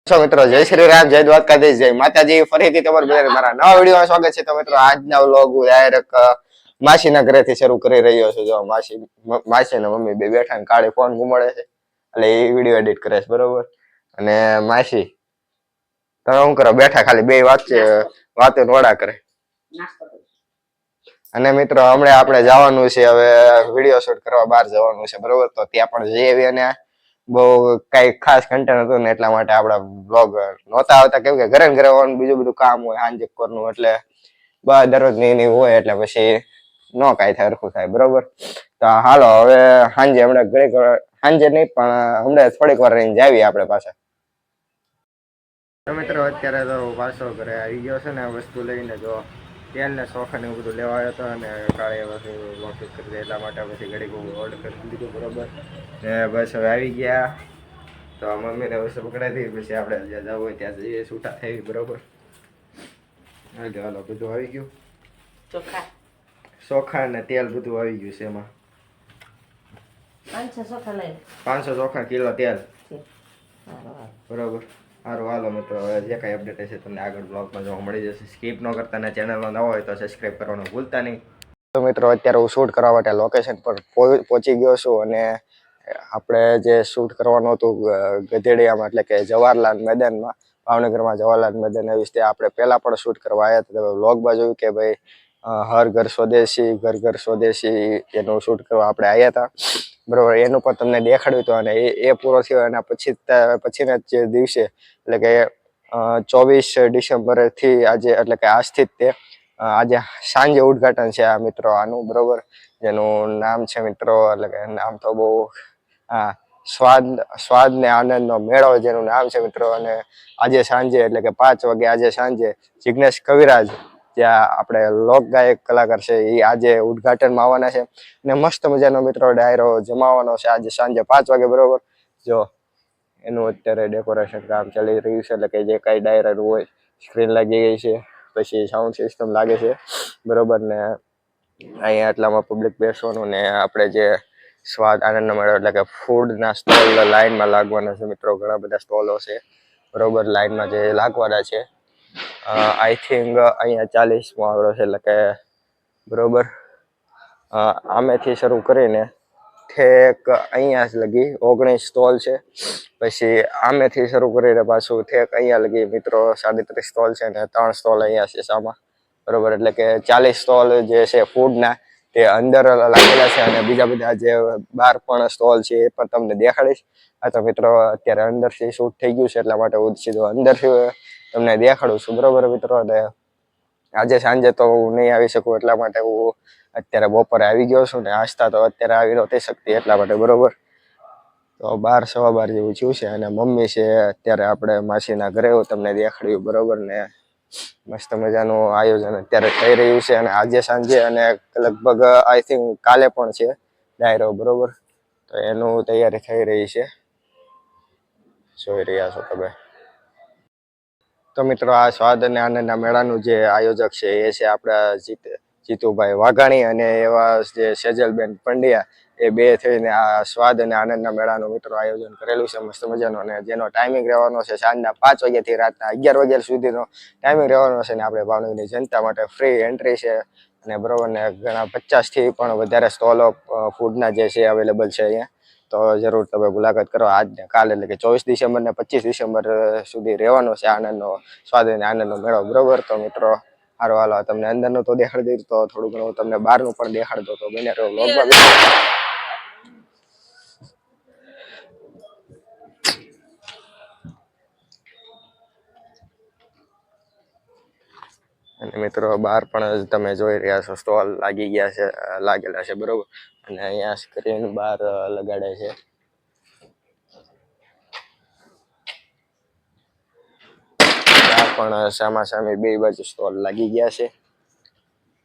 મિત્રો જય શ્રી રામ, જય દ્વારકાધીશ, જય માતાજી. ફરીથી તમારું બધા મારા નવા વિડીયોમાં સ્વાગત છે. તો મિત્રો આજના વ્લોગ ડાયરેક્ટ માસીના ઘરેથી શરૂ કરી રહ્યો છું. જો માસી ને મમ્મી બે બેઠા ને કાળી ફોન ઘુમાડે છે એટલે એ વિડીયો એડિટ કરે છે બરોબર. અને માસી તમે શું કરો? બેઠા ખાલી બે વાતો નોડા કરે. અને મિત્રો હમણાં આપણે જવાનું છે હવે વિડીયો શૂટ કરવા બહાર જવાનું છે બરોબર. તો ત્યાં પણ જઈ આવી અને બહુ કઈ ખાસ કન્ટેન્ટ હતું ને એટલા માટે આપડા બ્લોગ નહોતા આવતા, કેમ કે ઘરે ઘરે હોવાનું બીજું બધું કામ હોય સાંજે કરવાનું એટલે દરરોજ ની હોય એટલે પછી નો કાંઈ થાય હરખું થાય બરોબર. તો હાલો હવે સાંજે હમણાં ઘડીક સાંજે નહીં પણ હમણાં થોડીક વાર રહીને જાવીએ આપણે પાછા. મિત્રો અત્યારે તો પાછો ઘરે આવી ગયો છે ને વસ્તુ લઈને. જો તેલ ને ચોખા ને એવું બધું લેવા આવ્યો હતો અને કાળી વસ્તુ લોકેટ કરી દે એટલા માટે પછી ઘડીક ઓર્ડર કરી દીધું બરોબર. ને બસ હવે આવી ગયા તો મમ્મીને વસ્તુ પકડાવી દીધી. પછી આપણે જ્યાં જવું હોય ત્યાં જઈએ, છૂટા થઈ બરોબર. હાલો બધું આવી ગયું, ચોખા ને તેલ બધું આવી ગયું છે. એમાં 500 ચોખા કિલો તેલ બરોબર. સારું હાલો મિત્રો, હવે જે કાંઈ અપડેટ હશે તમને આગળ બ્લોગમાં જોવા મળી જશે. સ્કીપ ન કરતા ને ચેનલમાં નવા હોય તો સબસ્ક્રાઈબ કરવાનું ભૂલતા નહીં. તો મિત્રો અત્યારે હું શૂટ કરવા માટે લોકેશન પર પહોંચી ગયો છું અને આપણે જે શૂટ કરવાનું હતું ગધેડિયામાં એટલે કે જવાહરલાલ મેદાનમાં, ભાવનગરમાં જવાહરલાલ મેદાન એવી રીતે આપણે પહેલાં પણ શૂટ કરવા આવ્યા હતા. વ્લોગમાં જોયું કે ભાઈ હર ઘર સ્વદેશી ઘર ઘર સ્વદેશી એનું શૂટ કરવા આપણે આવ્યા હતા બરોબર. એનું પણ તમને દેખાડ્યું હતું અને એ પૂરો થયો એના પછીના જે દિવસે એટલે કે 24 ડિસેમ્બરથી આજે એટલે કે આજથી જ તે આજે સાંજે ઉદ્ઘાટન છે આ મિત્રો આનું બરોબર. જેનું નામ છે મિત્રો એટલે કે નામ તો બહુ સ્વાદ ને આનંદનો મેળો જેનું નામ છે મિત્રો. અને આજે સાંજે એટલે કે 5 વાગે આજે સાંજે જિગ્નેશ કવિરાજ જ્યાં આપણે લોક ગાયક કલાકાર છે એ આજે ઉદ્ઘાટનમાં આવવાના છે અને મસ્ત મજાનો મિત્રો ડાયરો જમાવવાનો છે આજે સાંજે 5 વાગે બરોબર. જો એનું અત્યારે ડેકોરેશન કામ ચાલી રહ્યું છે એટલે કે જે કાંઈ ડાયરા હોય સ્ક્રીન લાગી ગઈ છે, પછી સાઉન્ડ સિસ્ટમ લાગે છે બરોબર. ને અહીંયા એટલામાં પબ્લિક બેસવાનું ને આપણે જે સ્વાદ આનંદનો મેળો એટલે કે ફૂડના સ્ટોલ લાઈનમાં લાગવાના છે મિત્રો. ઘણા બધા સ્ટોલો છે બરોબર લાઈનમાં જે લાગવાના છે. આઈ થિંક અહીંયા 40મો આવડો છે એટલે કે બરોબર. આમેથી શરૂ કરીને ઠેક અહીંયા જ લગી 19 સ્ટોલ છે. પછી આમેથી શરૂ કરીને પાછું ઠેક અહીંયા લગી મિત્રો 37 સ્ટોલ છે ને 3 સ્ટોલ અહીંયા છે સામા બરોબર. એટલે કે 40 સ્ટોલ જે છે ફૂડના તે અંદર લાગેલા છે અને બીજા બધા જે બહાર પણ સ્ટોલ છે એ પણ તમને દેખાડીશ. આ તો મિત્રો અત્યારે અંદરથી શૂટ થઈ ગયું છે એટલા માટે હું સીધું અંદરથી તમને દેખાડું છું બરોબર મિત્રો. અને આજે સાંજે તો હું નહીં આવી શકું એટલા માટે હું અત્યારે બપોરે આવી ગયો છું ને આસ્તા તો અત્યારે આવી નહોતી શકતી એટલા માટે બરોબર. તો 12 સવા 12 જેવું થયું છે અને મમ્મી છે અત્યારે આપણે માસીના ઘરે તમને દેખાડ્યું બરોબર. ને મસ્ત મજાનું આયોજન અત્યારે થઈ રહ્યું છે અને આજે સાંજે અને લગભગ આઈ થિંક કાલે પણ છે ડાયરો બરોબર. તો એનું તૈયારી થઈ રહી છે, જોઈ રહ્યા છો તમે. તો મિત્રો આ સ્વાદ અને આનંદના મેળાનું જે આયોજક છે એ છે આપણા જીતુભાઈ વાઘાણી અને એવા જે સેજલબેન પંડ્યા. એ બે થઈને આ સ્વાદ અને આનંદના મેળાનું મિત્રો આયોજન કરેલું છે મસ્ત મજાનું. અને જેનો ટાઈમિંગ રહેવાનો છે સાંજના 5 વાગ્યાથી રાતના 11 વાગ્યા સુધીનો ટાઈમિંગ રહેવાનો છે. ને આપણે ભાવનગરની જનતા માટે ફ્રી એન્ટ્રી છે અને બરોબર. ને ઘણા 50થી પણ વધારે સ્ટોલો ફૂડના જે છે અવેલેબલ છે અહીંયા. તો જરૂર તમે મુલાકાત કરો આજ ને કાલે એટલે કે 24 ડિસેમ્બર ને 25 ડિસેમ્બર સુધી રહેવાનો છે આનંદનો સ્વાદ અને આનંદનો મેળો બરોબર. તો મિત્રો સારું હાલો તમને અંદરનું તો દેખાડી દઈશ, તો થોડું ઘણું તમને બહારનું પણ દેખાડતો તો બને વ્લોગમાં. અને મિત્રો બહાર પણ તમે જોઈ રહ્યા છો સ્ટોલ લાગેલા છે બરોબર. અને અહીંયા સ્ક્રીન બહાર લગાડે છે. પણ સામાસામી બે બાજુ સ્ટોલ લાગી ગયા છે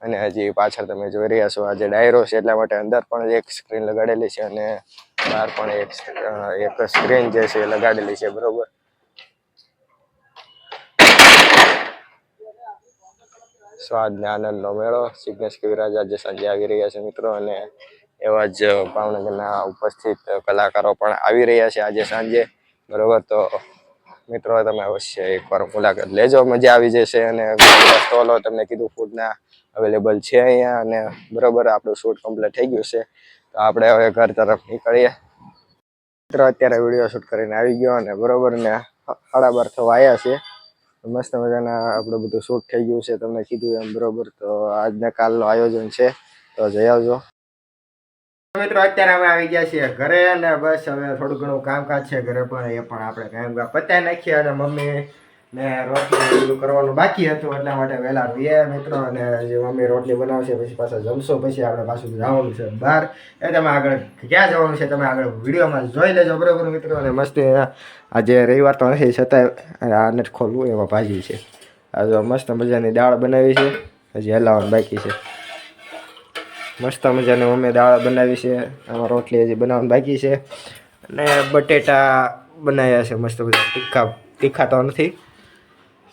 અને હજી પાછળ તમે જોઈ રહ્યા છો આજે ડાયરો છે એટલા માટે અંદર પણ એક સ્ક્રીન લગાડેલી છે અને બહાર પણ એક સ્ક્રીન જે છે એ લગાડેલી છે બરોબર. સ્વાદ ને આનંદનો મેળો જિગ્નેશ કવિરાજ આજે સાંજે આવી રહ્યા છે મિત્રો. અને એવા જ ભાવનગરના ઉપસ્થિત કલાકારો પણ આવી રહ્યા છે આજે સાંજે બરોબર. તો મિત્રો તમે અવશ્ય એકવાર મુલાકાત લેજો, મજા આવી જશે. અને સ્ટોલો તમને કીધું ફૂડના અવેલેબલ છે અહીંયા. અને બરોબર આપણું શૂટ કમ્પ્લીટ થઈ ગયું છે, તો આપણે હવે ઘર તરફ નીકળીએ. મિત્રો અત્યારે વિડીયો શૂટ કરીને આવી ગયો અને બરોબર ને 12:30 થવા આવ્યા છે. મસ્ત મજાના આપણું બધું શૂટ થઈ ગયું છે તમને કીધું એમ બરોબર. તો આજના કાલનું આયોજન છે, તો જઈ આવજો. મિત્રો અત્યારે અમે આવી ગયા છીએ ઘરે અને બસ હવે થોડું ઘણું કામકાજ છે ઘરે પણ, એ પણ આપણે કામ પતાવી નાખીએ. અને મમ્મી ને રોટલી બધું કરવાનું બાકી હતું એટલા માટે વહેલા રહીએ મિત્રો. અને જે મમ્મી રોટલી બનાવશે પછી પાછા જમશો, પછી આપણે પાછું જવાનું છે બહાર. એ તમે આગળ ક્યાં જવાનું છે તમે આગળ વિડીયોમાં જોઈ લેજો બરોબર મિત્રો. અને મસ્ત આજે રવિવાર તો નથી છતાંય આ નથી ખોલવું એમાં ભાજી છે. આ મસ્ત મજાની દાળ બનાવી છે, હજી હલાવવાનું બાકી છે. મસ્ત મજાની મમ્મી દાળ બનાવી છે, આમાં રોટલી હજી બનાવવાનું બાકી છે. અને બટેટા બનાવ્યા છે મસ્ત બધા, તીખા તો નથી,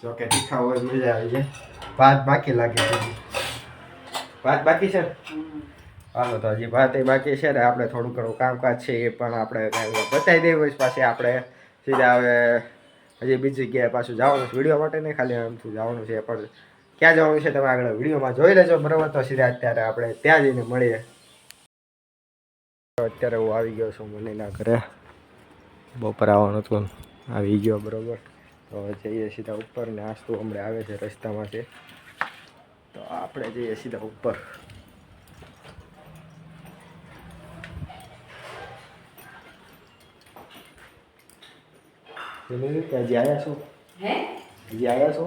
જોકે તીખા હોય મજા આવી જાય. ભાત બાકી લાગે છે, ભાત બાકી છે. હાલો તો હજી ભાત બાકી છે ને આપણે થોડું ઘણું કામકાજ છે એ પણ આપણે બતાવી દઈએ. પછી પાછી આપણે સીધા હવે હજી બીજી જગ્યાએ પાછું જવાનું છે વિડીયો માટે, નહીં ખાલી આમથી જવાનું છે. પણ ક્યાં જવાનું છે તમે આગળ વિડીયોમાં જોઈ લેજો બરાબર. તો સીધા અત્યારે આપણે ત્યાં જઈને મળીએ. અત્યારે હું આવી ગયો છું મનીના ઘરે, બપોર આવવાનું હતું, આવી ગયો બરાબર. તો જઈએ સીધા ઉપર ને નાસ્તો હમણાં આવે છે રસ્તામાં છે, તો આપણે જઈએ સીધા ઉપર. હજી આવ્યા છો? હજી આવ્યા છો?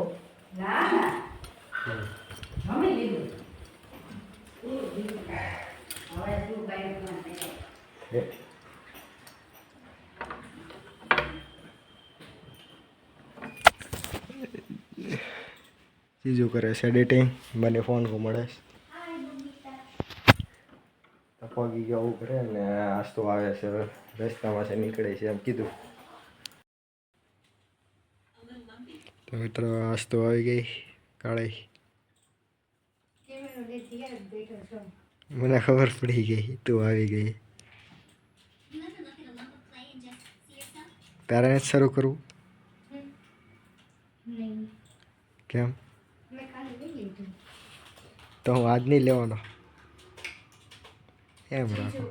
ચીજો કરે છે એડિટિંગ, મને ફોન કો મળે તો પગી ગયો આવું કરે ને આસ્તો આવે છે રસ્તામાં છે નીકળે છે એમ કીધું. તો મિત્રો આસ્તો આવી ગઈ કાળી, મને ખબર પડી ગઈ તું આવી ગઈ. તારે જ શરૂ કરવું? કેમ? તો હું આજ નહીં લેવાનો એમ રાખો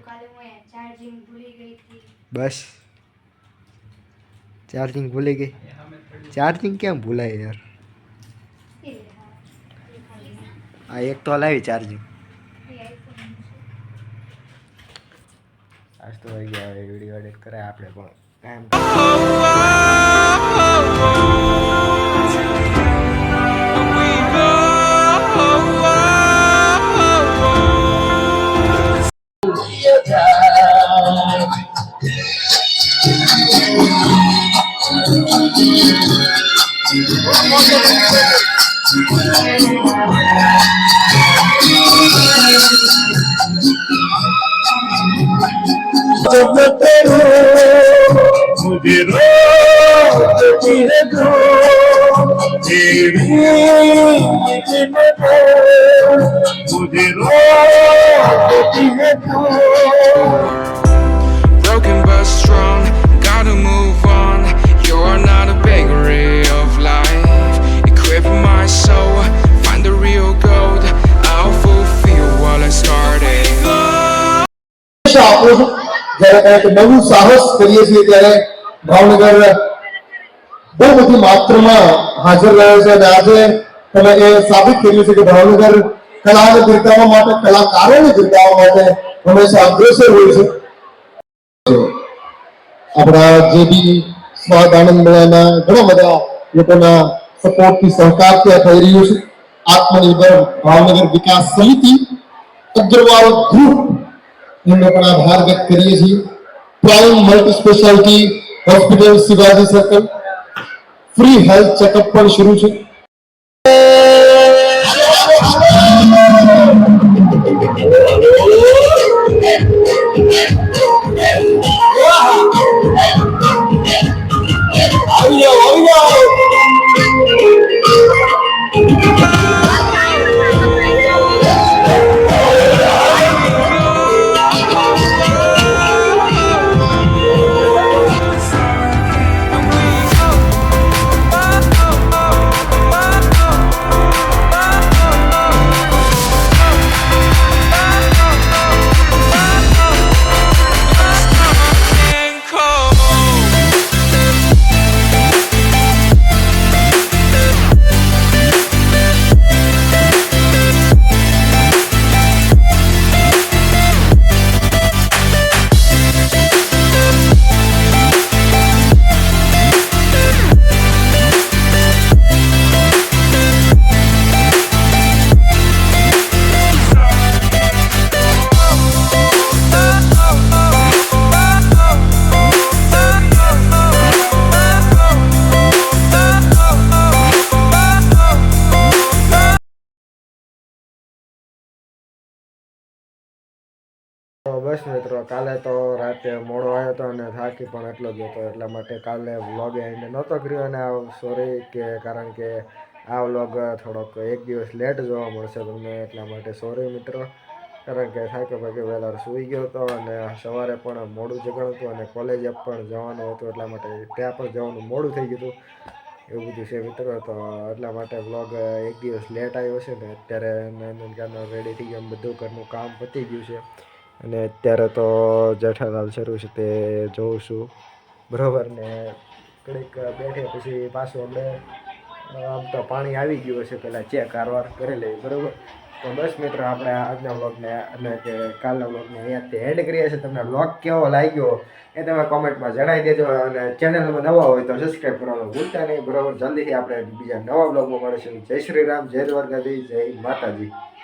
બસ. ચાર્જિંગ ભૂલી ગઈ? ચાર્જિંગ કેમ ભૂલાય યાર? આ એક તો હલાવી ચાર્જિંગ. આજ તો આવી ગયા વિડીયો એડિટ કરે આપણે પણ मुझे रोती है तू तेरी मुझे रोती है तू. Broken but strong, gotta move on. You're not a bakery of life. Equip my soul, find the real gold. I'll fulfill what I started. જ્યારે એક નવું સાહસ કરીએ છીએ ત્યારે ભાવનગર બહુ બધી માત્રામાં હાજર રહ્યો છે. અને આજે તમે એ સાબિત કર્યું છે કે ભાવનગર કલાને બિરદાવવા માટે, કલાકારોને બિરદાવવા માટે હંમેશા અગ્રેસર હોય છે. આપણા જે બી સ્વાદ આનંદ મેળાના ઘણા બધા લોકોના સપોર્ટથી સહકારથી આ થઈ રહ્યું છે. આત્મનિર્ભર ભાવનગર વિકાસ સમિતિ, અગ્રવાલ ગ્રુપ એમનો પણ આભાર વ્યક્ત કરીએ છીએ. Prime multi speciality hospital Shivaji circle, free health checkup પણ શરૂ છે. તો બસ મિત્રો, કાલે તો રાતે મોડો આવ્યો હતો અને થાકી પણ એટલો જ હતો, એટલા માટે કાલે વ્લોગ એને નહોતો કર્યો. અને સોરી કે કારણ કે આ વ્લોગ થોડોક એક દિવસ લેટ જોવા મળશે તમને, એટલા માટે સોરી મિત્રો. કારણ કે થાકે ભાગે વહેલા સૂઈ ગયો હતો અને સવારે પણ મોડું જગાડું હતું અને કોલેજે પણ જવાનું હતું, એટલા માટે ત્યાં પણ જવાનું મોડું થઈ ગયું હતું. એવું બધું છે મિત્રો. તો એટલા માટે વ્લોગ એક દિવસ લેટ આવ્યો છે ને અત્યારે નંદનકાનો રેડી થઈ ગયો, બધું ઘરનું કામ પતી ગયું છે અને અત્યારે તો જેઠાલાલ શરૂ છે તે જોઉં છું બરાબર. ને ઘડીક બેઠે પછી પાછું આપણે આમ તો પાણી આવી ગયું હશે, પહેલાં ચેક કારવાર કરી લઈએ બરાબર. તો બસ મિત્રો, આપણે આજના વ્લોગને એટલે કે કાલના વ્લોગને અહીંયાથી એડ કરીએ છીએ. તમને વ્લોગ કેવો લાગ્યો એ તમે કોમેન્ટમાં જણાવી દેજો અને ચેનલમાં નવા હોય તો સબસ્ક્રાઈબ કરવાનું ભૂલતા નહીં બરાબર. જલ્દીથી આપણે બીજા નવા વ્લોગમાં મળીશું. જય શ્રી રામ, જય દ્વારકાધીશ, જય માતાજી.